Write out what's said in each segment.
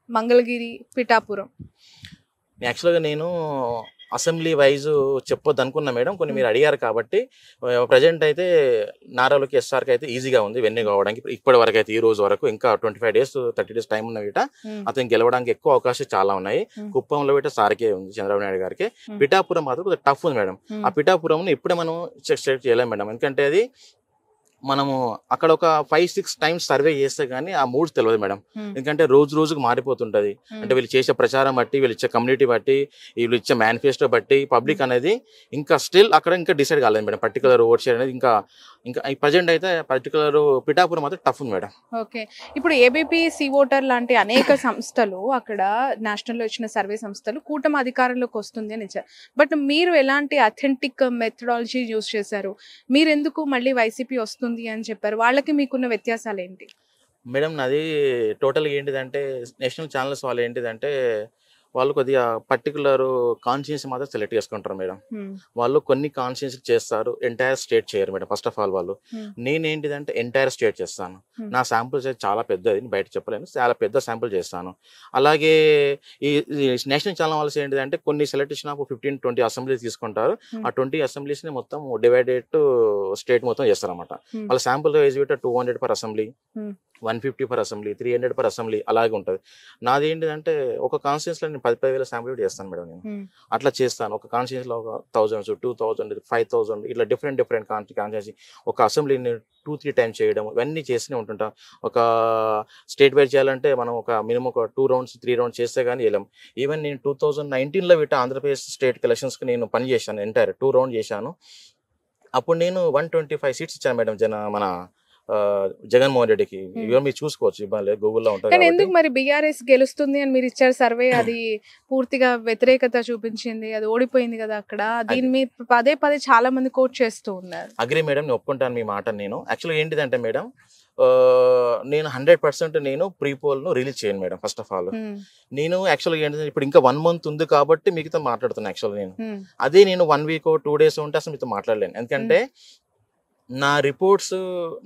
మంగళగిరి, పిఠాపురం. యాక్చువల్గా నేను assembly wise చెప్పొద్దు అనుకున్నా మేడం, కొన్ని మీరు అడిగారు కాబట్టి. ప్రజెంట్ అయితే నారాలోకి ఎస్ఆర్కి అయితే ఈజీగా ఉంది వెన్ను కావడానికి. ఇప్పటి వరకు అయితే ఈ రోజు వరకు ఇంకా 25 days 30 days టైం ఉన్న వీట అతను గెలవడానికి ఎక్కువ అవకాశాలు చాలా ఉన్నాయి. కుప్పంలో వీట సార్కే ఉంది, చంద్రబాబు నాయుడు గారికి. పిఠాపురం మాత్రం కొద్దిగా టఫ్ ఉంది మేడం. ఆ పిఠాపురం ఇప్పుడే మనం స్టేట్ చేయలేం మేడం, ఎందుకంటే అది మనము అక్కడ ఒక 5-6 times సర్వే చేస్తే గానీ ఆ మూడ్స్ తెలియదు మేడం. ఎందుకంటే రోజు రోజుకు మారిపోతుంటది. అంటే వీళ్ళు చేసే ప్రచారం బట్టి, వీళ్ళు ఇచ్చే కమ్యూనిటీ బట్టి, వీళ్ళు ఇచ్చే మేనిఫెస్టో బట్టి పబ్లిక్ అనేది ఇంకా స్టిల్ అక్కడ ఇంకా డిసైడ్ కాలేదు మేడం. పర్టికులర్ ఓట్ షేర్ అనేది ఇంకా ప్రజెంట్ అయితే పర్టికులర్ పిఠాపురం మాత్రం టఫ్ ఉంది మేడం. ఓకే, ఇప్పుడు ఏబీపీ సి ఓటర్ లాంటి అనేక సంస్థలు అక్కడ నేషనల్ లో ఇచ్చిన సర్వే సంస్థలు కూటమి అధికారంలోకి వస్తుంది అని ఇచ్చారు. బట్ మీరు ఎలాంటి అథెంటిక్ మెథడాలజీ యూజ్ చేశారు? మీరు ఎందుకు మళ్ళీ వైసీపీ వస్తుంది అని చెప్పారు? వాళ్ళకి మీకున్న వ్యత్యాసాలు ఏంటి మేడం? నాది టోటల్గా ఏంటిదంటే నేషనల్ ఛానల్స్ వాళ్ళు ఏంటిదంటే వాళ్ళు కొద్దిగా పర్టికులర్ కాన్షియన్స్ మాత్రం సెలెక్ట్ చేసుకుంటారు మేడం. వాళ్ళు కొన్ని కాన్షియన్స్ చేస్తారు, ఎంటైర్ స్టేట్ చేయరు మేడం. ఫస్ట్ ఆఫ్ ఆల్ వాళ్ళు, నేనేంటిదంటే ఎంటైర్ స్టేట్ చేస్తాను. నా శాంపుల్స్ అయితే చాలా పెద్దది, బయట చెప్పలేను, చాలా పెద్ద శాంపుల్ చేస్తాను. అలాగే ఈ నేషనల్ ఛానల్ వాళ్ళు ఏంటిదంటే కొన్ని సెలెక్టేషన్ ఆఫ్ 15-20 అసెంబ్లీస్ తీసుకుంటారు. ఆ 20 అసెంబ్లీస్ని మొత్తం డివైడెడ్ టు స్టేట్ మొత్తం చేస్తారు అనమాట. వాళ్ళ sample wise 200 per assembly, 150 per assembly, 300 per assembly అలాగే ఉంటుంది. నాది ఏంటిదంటే ఒక కాన్స్టిట్యూన్సీలో నేను 10,000 శాంపుల్ చేస్తాను మేడం. నేను అట్లా చేస్తాను. ఒక కాన్స్టిట్యూన్సీలో ఒక 1000, 2000, 5000 ఇట్లా డిఫరెంట్ కాన్స్టిట్యూన్సీ ఒక అసెంబ్లీని 2-3 times చేయడం, ఇవన్నీ చేస్తూనే ఉంటుంటాం. ఒక స్టేట్ వైజ్ చేయాలంటే మనం ఒక మినిమం ఒక 2 rounds 3 rounds చేస్తే కానీ వెళ్ళాం. ఈవెన్ నేను 2019లో వీట ఆంధ్రప్రదేశ్ స్టేట్ ఎలక్షన్స్కి నేను పని చేశాను, ఎంటైర్ 2 rounds చేశాను. అప్పుడు నేను 125 seats ఇచ్చాను మేడం మన జగన్మోహన్ రెడ్డికి. ఇవన్నీ మీరు చూసుకోవచ్చు, ఇబ్బంది గూగుల్లో ఉంటుంది. కానీ ఎందుకు మరి బీఆర్ఎస్ గెలుస్తుంది అని మీరు ఇచ్చారు సర్వే, అది పూర్తిగా వ్యతిరేకత చూపించింది, అది ఓడిపోయింది కదా అక్కడ. దీన్ని మీరు పదే చాలా మంది కోట్ చేస్తూ ఉన్నారు. అగ్రి మేడం, నేను ఒప్పుకుంటాను మీ మాట. నేను యాక్చువల్గా ఏంటిదంటే మేడం, నేను 100% నేను ప్రీపోల్ను రిలీజ్ చేయను మేడం. ఫస్ట్ ఆఫ్ ఆల్ నేను యాక్చువల్గా ఏంటంటే ఇప్పుడు ఇంకా 1 month ఉంది కాబట్టి మీతో మాట్లాడుతున్నాను. యాక్చువల్గా నేను అదే నేను 1 week 2 days ఉంటే అసలు మీతో మాట్లాడలేను. ఎందుకంటే నా రిపోర్ట్స్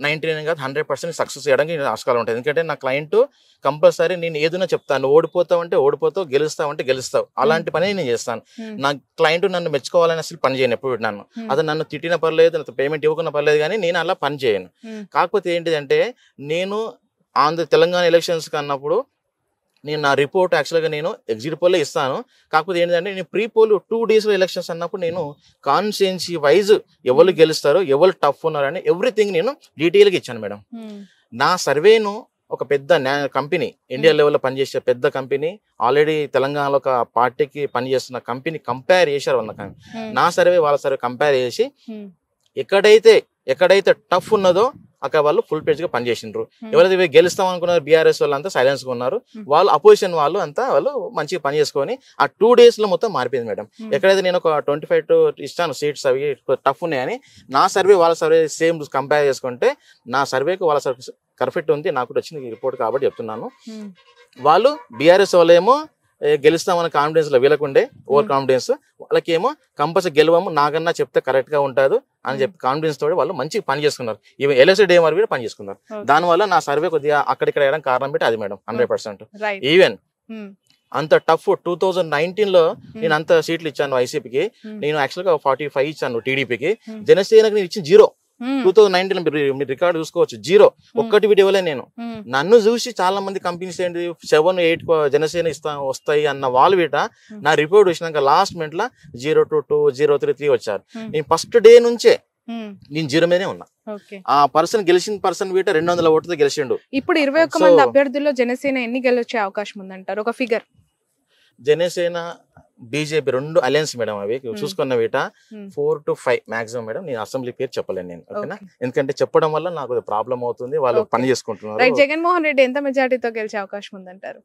99 కాదు 100% సక్సెస్ చేయడానికి ఆస్కారం ఉంటుంది. ఎందుకంటే నా క్లయింట్ కంపల్సరీ నేను ఏదైనా చెప్తాను, ఓడిపోతావు అంటే ఓడిపోతావు, గెలుస్తావు అంటే గెలుస్తావు, అలాంటి పని నేను చేస్తాను. నా క్లయింట్ నన్ను మెచ్చుకోవాలని అసలు పని చేయను ఎప్పుడు. అతను నన్ను తిట్టిన పర్లేదు, నాకు పేమెంట్ ఇవ్వకున్న పర్లేదు, కానీ నేను అలా పని చేయను. కాకపోతే ఏంటిదంటే నేను తెలంగాణ ఎలక్షన్స్ అన్నప్పుడు నేను నా రిపోర్ట్ యాక్చువల్గా నేను ఎగ్జిట్ పోల్లో ఇస్తాను. కాకపోతే ఏంటంటే నేను ప్రీ పోల్ 2 days ఎలక్షన్స్ అన్నప్పుడు నేను కాన్స్టిట్యుయెన్సీ వైజ్ ఎవరు గెలుస్తారో, ఎవరు టఫ్ ఉన్నారని ఎవ్రీథింగ్ నేను డీటెయిల్గా ఇచ్చాను మేడం. నా సర్వేను ఒక పెద్ద కంపెనీ, ఇండియా లెవెల్లో పనిచేసే పెద్ద కంపెనీ, ఆల్రెడీ తెలంగాణలో ఒక పార్టీకి పనిచేస్తున్న కంపెనీ కంపేర్ చేశారు వాళ్ళ నా సర్వే వాళ్ళ సర్వే కంపేర్ చేసి ఎక్కడైతే టఫ్ ఉన్నదో అక్కడ వాళ్ళు ఫుల్ పేజ్ గా పనిచేసిండ్రు. ఎవరైతే గెలుస్తాం అనుకున్నారు బీఆర్ఎస్ వాళ్ళు అంతా సైలెన్స్ గా ఉన్నారు. వాళ్ళు అపోజిషన్ వాళ్ళు మంచిగా పని చేసుకొని ఆ 2 days లో మొత్తం మారిపోయింది మేడం. ఎక్కడైతే నేను ఒక 25 ఇస్తాను సీట్స్, అవి టఫ్ ఉన్నాయని నా సర్వే వాళ్ళ సర్వే సేమ్ కంపేర్ చేసుకుంటే నా సర్వేకి వాళ్ళ సర్వే పర్ఫెక్ట్ ఉంది. నాకు వచ్చిన రిపోర్ట్ కాబట్టి చెప్తున్నాను. వాళ్ళు బీఆర్ఎస్ వాళ్ళేమో గెలుస్తామన్న కాన్ఫిడెన్స్ లో వీళ్ళకుండే ఓవర్ కాన్ఫిడెన్స్, వాళ్ళకేమో కంపల్సరీ గెలవము నాకన్నా చెప్తే కరెక్ట్ గా ఉంటుంది అని చెప్పి కాన్ఫిడెన్స్ తోటి వాళ్ళు మంచిగా పని చేసుకున్నారు. ఈవెన్ ఎల్ఎస్డి డేమర్ కూడా పని చేసుకున్నారు. దానివల్ల నా సర్వే కొద్దిగా అక్కడిక్కడ వేయడం కారణం పెట్టి అది మేడం 100%. ఈవెన్ అంత టఫ్ 2019లో నేను అంత సీట్లు ఇచ్చాను వైసీపీకి, నేను యాక్చువల్గా 45 ఇచ్చాను టీడీపీకి, జనసేనకి నేను ఇచ్చిన 0. 2019 మీరు రికార్డు చూసుకోవచ్చు, 0 ఒక్కటి వీడియో ఇవ్వలే నేను. నన్ను చూసి చాలా మంది కంపెనీస్ ఏంటి 7-8 జనసేన వస్తాయి అన్న వాళ్ళు వీట నా రిపోర్ట్ వచ్చినాక లాస్ట్ మినిట్ లో 0-2, 0-3 వచ్చారు. నేను ఫస్ట్ డే నుంచే నేను 0 మీదనే ఉన్నా. ఆ పర్సన్ గెలిచిన పర్సన్ వీట 200 ఓట్లతో గెలిచిండు. ఇప్పుడు 21 మంది అభ్యర్థుల్లో జనసేన ఎన్ని గెలిచే అవకాశం ఉందంటారు? ఒక figure. Janasena BJP 2 alliance madam, అవి చూసుకున్న వీట 4 to 5 మాక్సిమం మేడం. నేను అసెంబ్లీ పేరు చెప్పలేను నేను, ఓకేనా? ఎందుకంటే చెప్పడం వల్ల నాకు ప్రాబ్లం అవుతుంది, వాళ్ళు పని చేసుకుంటున్నారు. జగన్మోహన్ రెడ్డి ఎంత మెజారిటీతో గెలిచే అవకాశం ఉందంటారు?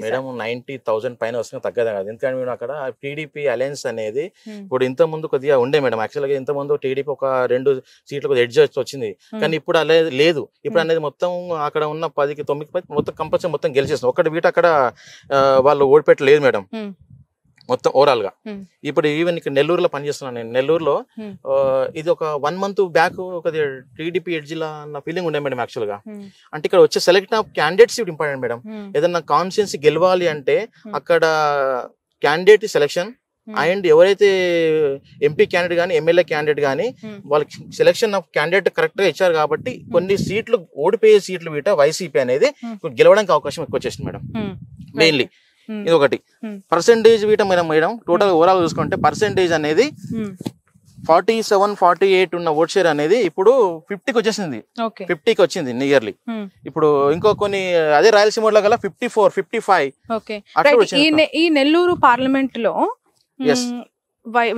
మేడం 90,000 పైన వస్తుంది, తగ్గదు కాదు. ఎందుకంటే మేము అక్కడ టీడీపీ అలయన్స్ అనేది ఇప్పుడు ఇంత ముందు కొద్దిగా ఉండే మేడం. యాక్చువల్గా ఇంత ముందు టీడీపీ ఒక 2 సీట్లు కొద్దిగా ఎడ్జ్ వచ్చింది, కానీ ఇప్పుడు అలా లేదు. ఇప్పుడు అనేది మొత్తం అక్కడ ఉన్న 10కి 9 మొత్తం కంపల్సరీ మొత్తం గెలిచేస్తుంది. ఒక్కటి వీట అక్కడ వాళ్ళు ఓడిపెట్టలేదు మేడం. మొత్తం ఓవరాల్ గా. Hmm. ఇప్పుడు ఈవెన్ ఇక్కడ నెల్లూరులో పనిచేస్తున్నాను నేను. నెల్లూరులో ఇది ఒక 1 month బ్యాక్ ఒక టీడీపీ ఎడ్జిలా అన్న ఫీలింగ్ ఉండే మేడం యాక్చువల్ గా. అంటే ఇక్కడ వచ్చే select of candidates important madam. ఏదన్నా కాన్స్టిట్యున్సీ గెలవాలి అంటే అక్కడ క్యాండిడేట్ సెలెక్షన్ అండ్ ఎవరైతే ఎంపీ క్యాండిడేట్ కానీ ఎమ్మెల్యే క్యాండిడేట్ కానీ వాళ్ళకి సెలెక్షన్ ఆఫ్ క్యాండిడేట్ కరెక్ట్ గా ఇచ్చారు కాబట్టి కొన్ని సీట్లు ఓడిపోయే సీట్లు వీట వైసీపీ అనేది గెలవడానికి అవకాశం ఎక్కువ వచ్చేసింది మేడం. మెయిన్లీ ఇది ఒకటి. పర్సెంటేజ్ వీట మేడం టోటల్ ఓవరాల్ చూసుకుంటే పర్సెంటేజ్ అనేది 47-48 ఉన్న ఓట్ షేర్ అనేది ఇప్పుడు 50కి వచ్చేసింది. 50కి వచ్చింది నియర్లీ. ఇప్పుడు ఇంకో కొన్ని అదే రాయలసీమ లో గల 54-55. ఈ నెల్లూరు పార్లమెంట్ లో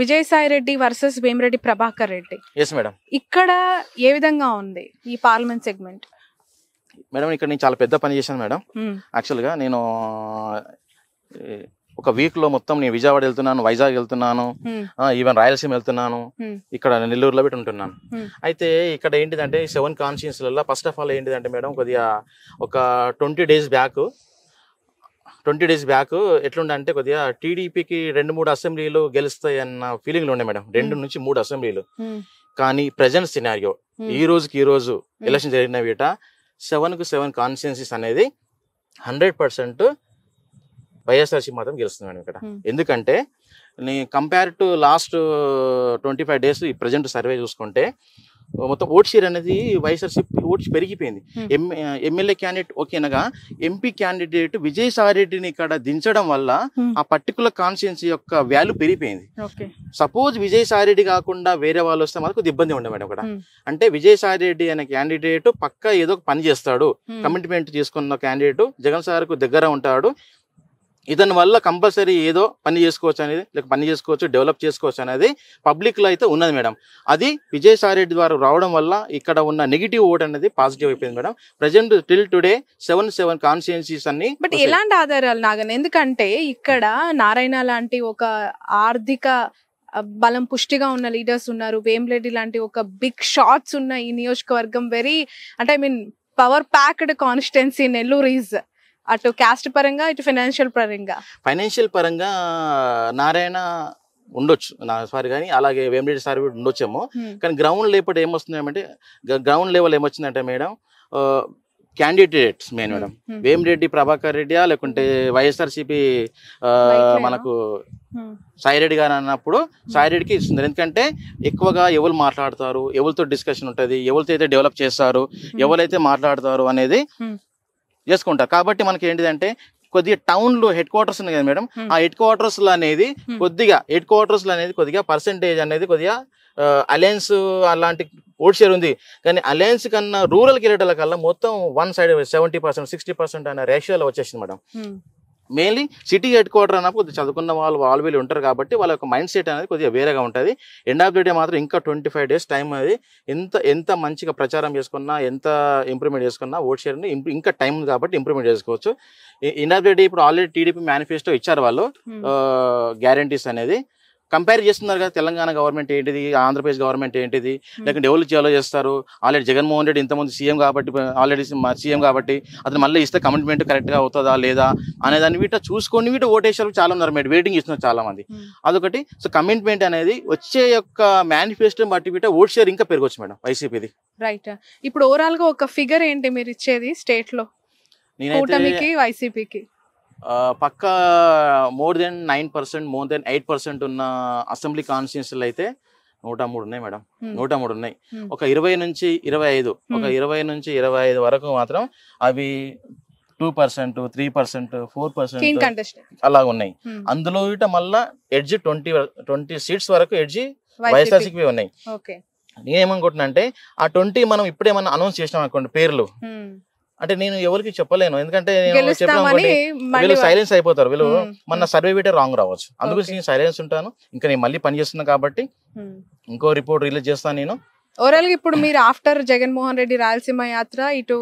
Vijayasai Reddy versus Vemireddy Prabhakar Reddy. Yes madam. ఇక్కడ ఏ విధంగా ఉంది ఈ పార్లమెంట్ సెగ్మెంట్? మేడం ఇక్కడ నేను చాలా పెద్ద పని చేశాను మేడం. యాక్చువల్ గా నేను ఒక వీక్ లో మొత్తం నేను విజయవాడ వెళ్తున్నాను, వైజాగ్ వెళ్తున్నాను, ఈవెన్ రాయలసీమ వెళ్తున్నాను, ఇక్కడ నెల్లూరులో పెట్టి ఉంటున్నాను. అయితే ఇక్కడ ఏంటిదంటే 7 కాన్స్టిట్యున్సీలలో ఫస్ట్ ఆఫ్ ఆల్ ఏంటిదంటే మేడం కొద్దిగా ఒక 20 days బ్యాక్ ఎట్లుండే కొద్దిగా టీడీపీకి 2-3 అసెంబ్లీలు గెలుస్తాయి అన్న ఫీలింగ్లు ఉండే మేడం. 2 నుంచి 3 అసెంబ్లీలు. కానీ ప్రజెంట్ సినారియో ఈ రోజు ఎలక్షన్ జరిగిన వీట 7 కాన్స్టిట్యున్సీస్ అనేది 100% వైఎస్ఆర్సీ మాత్రం గెలుస్తుంది మేడం ఇక్కడ. ఎందుకంటే కంపేర్ టు లాస్ట్ 25 days ఈ ప్రజెంట్ సర్వే చూసుకుంటే మొత్తం ఓట్ షేర్ అనేది వైఎస్ఆర్సీపీ ఓట్స్ పెరిగిపోయింది. ఎమ్మెల్యే క్యాండిడేట్ ఓకేనగా ఎంపీ క్యాండిడేట్ విజయసాయి రెడ్డిని ఇక్కడ దించడం వల్ల ఆ పర్టికులర్ కాన్స్టిట్యున్సీ యొక్క వాల్యూ పెరిగిపోయింది. సపోజ్ విజయసాయి రెడ్డి కాకుండా వేరే వాళ్ళు వస్తే మనకు ఇబ్బంది ఉండే మేడం ఇక్కడ. అంటే విజయసాయి రెడ్డి అనే క్యాండిడేట్ పక్కా ఏదో పని చేస్తాడు, కమిట్మెంట్ చేసుకున్న క్యాండిడేట్, జగన్ సార్ కు దగ్గర ఉంటాడు, ఇతని వల్ల కంపల్సరీ ఏదో పని చేసుకోవచ్చు అనేది, లేక పని చేసుకోవచ్చు, డెవలప్ చేసుకోవచ్చు అనేది పబ్లిక్ లో అయితే ఉన్నది మేడం. అది విజయసాయి రెడ్డి ద్వారా రావడం వల్ల ఇక్కడ ఉన్న నెగిటివ్ ఓట్ అనేది పాజిటివ్ అయిపోయింది madam. Present till today 7 constituencies అన్ని. బట్ ఎలాంటి ఆధారాలు నాగన్? ఎందుకంటే ఇక్కడ నారాయణ లాంటి ఒక ఆర్థిక బలం పుష్టిగా ఉన్న లీడర్స్ ఉన్నారు, వేమిరెడ్డి లాంటి ఒక బిగ్ షాట్స్ ఉన్న ఈ నియోజకవర్గం వెరీ అంటే I mean power packed constituency Nellore is. అటు క్యాస్ట్ పరంగా ఇటు ఫైనాన్షియల్ పరంగా నారాయణ ఉండొచ్చు సారీ కానీ అలాగే వేమిరెడ్డి సార్ ఉండొచ్చేమో. కానీ గ్రౌండ్ లేపటి ఏమొస్తుందంటే గ్రౌండ్ లెవెల్ ఏమొచ్చిందంటే madam candidates main madam Vemireddy Prabhakar రెడ్డియా లేకుంటే వైఎస్ఆర్సీపీ మనకు సాయి రెడ్డి గారు అన్నప్పుడు సాయి రెడ్డికి ఇస్తుంది. ఎందుకంటే ఎక్కువగా ఎవరు మాట్లాడతారు, ఎవరితో డిస్కషన్ ఉంటుంది, ఎవరితో అయితే డెవలప్ చేస్తారు, ఎవరైతే మాట్లాడతారు అనేది చేసుకుంటారు. కాబట్టి మనకి ఏంటిదంటే కొద్దిగా టౌన్ లో హెడ్ క్వార్టర్స్ ఉన్నాయి కదా మేడం, ఆ హెడ్ క్వార్టర్స్ లో అనేది కొద్దిగా పర్సెంటేజ్ అనేది కొద్దిగా అలయన్స్ అలాంటి ఓట్ షేర్ ఉంది. కానీ అలయన్స్ కన్నా రూరల్ కిరీటాల కల్లా మొత్తం 1 side 70%, 60% అనే రేషియోలో వచ్చేసింది madam. Mainly city head quarter అన్నప్పుడు కొద్దిగా చదువుకున్న వాళ్ళు వీళ్ళు ఉంటారు కాబట్టి వాళ్ళ యొక్క మైండ్ సెట్ అనేది కొద్దిగా వేరేగా ఉంటుంది. ఎండ్ ఆఫ్ ది డే మాత్రం ఇంకా 25 days టైం అది ఎంత మంచిగా ప్రచారం చేసుకున్నా, ఎంత ఇంప్రూవ్మెంట్ చేసుకున్నా ఓట్ షేర్ని ఇంకా టైం ఉంది కాబట్టి ఇంప్రూవ్మెంట్ చేసుకోవచ్చు. ఎండ్ ఆఫ్ ది డే ఇప్పుడు ఆల్రెడీ టీడీపీ మేనిఫెస్టో ఇచ్చారు వాళ్ళు గ్యారంటీస్ అనేది. కంపేర్ చేస్తున్నారు కదా తెలంగాణ గవర్నమెంట్ ఏంటిది, ఆంధ్రప్రదేశ్ గవర్నమెంట్ ఏంటిది, లేకుంటే ఎవరు చేయాలో చేస్తారు. ఆల్రెడీ జగన్మోహన్ రెడ్డి ఇంతమంది సీఎం కాబట్టి అతను మళ్ళీ ఇస్తే కమిట్మెంట్ కరెక్ట్గా అవుతుందా లేదా అనేదాన్ని వీట చూసుకొని వీట ఓటేసారు చాలా ఉన్నారు మేడం, వెయిటింగ్ ఇస్తున్నారు చాలా మంది. అదొకటి. సో కమిట్మెంట్ అనేది వచ్చే యొక్క మేనిఫెస్టో బట్టి వీట ఓట్ షేర్ ఇంకా పెరగవచ్చు మేడం వైసీపీది. రైట్. ఇప్పుడు ఓవరాల్ గా ఒక ఫిగర్ ఏంటి మీరు ఇచ్చేది స్టేట్ లో కూటమికి వైసీపీకి? పక్కా మోర్ దెన్ 8% ఉన్న అసెంబ్లీ కాన్స్టిట్యున్సీలు అయితే 103 ఉన్నాయి మేడం. 103 ఉన్నాయి. ఒక 20 నుంచి 25 వరకు మాత్రం అవి 2%, 3%, 4% అలా ఉన్నాయి. అందులో ఇట మళ్ళా ఎడ్జ్ 20 seats వరకు ఎడ్జ్ వైఎస్ఆర్సీపీ ఉన్నాయి. నేనేమనుకుంటున్నా అంటే ఆ 20 మనం ఇప్పుడేమన్నా అనౌన్స్ చేసినాం అనుకోండి పేర్లు, అంటే నేను ఎవరికి చెప్పలేను. ఎందుకంటే వీళ్ళు సైలెన్స్ అయిపోతారు, వీళ్ళు మన సర్వే వీటే రాంగ్ రావచ్చు. అందుకోసం నేను సైలెన్స్ ఉంటాను. ఇంకా నేను మళ్ళీ పని చేస్తున్నా కాబట్టి ఇంకో రిపోర్ట్ రిలీజ్ చేస్తాను నేను. ఓవరాల్ గా ఇప్పుడు మీరు ఆఫ్టర్ జగన్మోహన్ రెడ్డి రాయలసీమ యాత్ర ఇటు